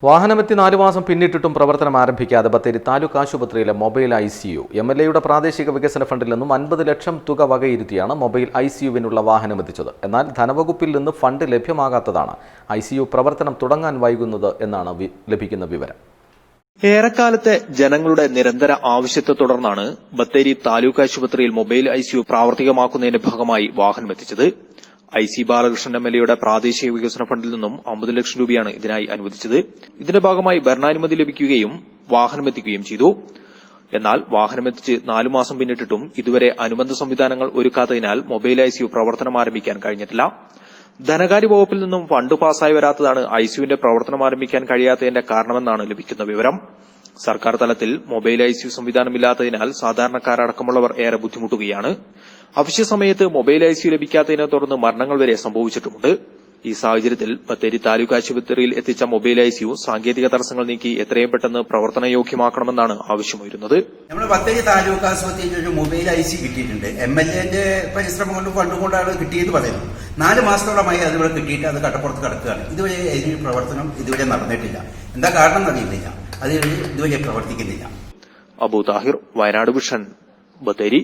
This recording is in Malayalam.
വാഹനമെത്തി 4 മാസം പിന്നിട്ടിട്ടും പ്രവർത്തനം ആരംഭിക്കാതെ ബത്തേരി താലൂക്ക് ആശുപത്രിയിലെ മൊബൈൽ ICU MLAയുടെ പ്രാദേശിക വികസന ഫണ്ടിൽ നിന്നും 50 ലക്ഷം തുക വകയിരുത്തിയാണ് മൊബൈൽ ICUവിനുള്ള വാഹനമെത്തിച്ചത്. എന്നാൽ ധനവകുപ്പിൽ നിന്ന് ഫണ്ട് ലഭ്യമാകാത്തതാണ് ICU പ്രവർത്തനം തുടങ്ങാൻ വൈകുന്നത് എന്നാണ് ലഭിക്കുന്ന വിവരം. ഏറെക്കാലത്തെ ജനങ്ങളുടെ നിരന്തര ആവശ്യത്തെ തുടർന്നാണ് ബത്തേരി താലൂക്ക് ആശുപത്രിയിൽ മൊബൈൽ ICU പ്രാവർത്തികമാക്കുന്നതിന്റെ ഭാഗമായി വാഹനമെത്തിച്ചത്. IC ബാലകൃഷ്ണൻ MLAയുടെ പ്രാദേശിക വികസന ഫണ്ടിൽ നിന്നും 50 ലക്ഷം രൂപയാണ് ഇതിനായി അനുവദിച്ചത്. ഇതിന്റെ ഭാഗമായി ഭരണാനുമതി ലഭിക്കുകയും വാഹനമെത്തിക്കുകയും ചെയ്തു. എന്നാൽ വാഹനമെത്തിച്ച് 4 മാസം പിന്നിട്ടിട്ടും ഇതുവരെ അനുബന്ധ സംവിധാനങ്ങൾ ഒരുക്കാത്തതിനാൽ മൊബൈൽ ICU പ്രവർത്തനം ആരംഭിക്കാൻ കഴിഞ്ഞിട്ടില്ല. ധനകാര്യ വകുപ്പിൽ നിന്നും ഫണ്ട് പാസ്സായി വരാത്തതാണ് ICUവിന്റെ പ്രവർത്തനം ആരംഭിക്കാൻ കഴിയാത്തതിന്റെ കാരണമെന്നാണ് ലഭിക്കുന്ന വിവരം. സർക്കാർ തലത്തിൽ മൊബൈൽ ICU സംവിധാനമില്ലാത്തതിനാൽ സാധാരണക്കാരടക്കമുള്ളവർ ഏറെ ബുദ്ധിമുട്ടുകയാണ്. അവശ്യ സമയത്ത് മൊബൈൽ ICU ലഭിക്കാത്തതിനെ തുടർന്ന് മരണങ്ങൾ വരെ സംഭവിച്ചിട്ടുമുണ്ട്. ഈ സാഹചര്യത്തിൽ ബത്തേരി താലൂക്ക് ആശുപത്രിയിൽ എത്തിച്ച മൊബൈൽ ICU സാങ്കേതിക തടസ്സങ്ങൾ നീക്കി എത്രയും പെട്ടെന്ന് പ്രവർത്തനയോഗ്യമാക്കണമെന്നാണ് ആവശ്യമുയരുന്നത്. നമ്മുടെ ബത്തേരി താലൂക്ക് ആശുപത്രിയിൽ ഒരു മൊബൈൽ ICU കിട്ടിയിട്ടുണ്ട്. MLAന്റെ പരിശ്രമം കൊണ്ടും ഫണ്ട് കൊണ്ടാണ് കിട്ടിയെന്ന് പറയുന്നു. 4 മാസത്തോളമായി അതിവിടെ കിട്ടിയിട്ട് അത് കടപ്പുറത്ത് കിടക്കുകയാണ്. ഇതുവരെ അതിന് പ്രവർത്തനം ഇതുവരെ നടന്നിട്ടില്ല. എന്താ കാരണം എന്നറിയുന്നില്ല. അത് ഇതുവരെ പ്രവർത്തിക്കുന്നില്ല. അബു താഹിർ, വയനാട് വിഷൻ, ബത്തേരി.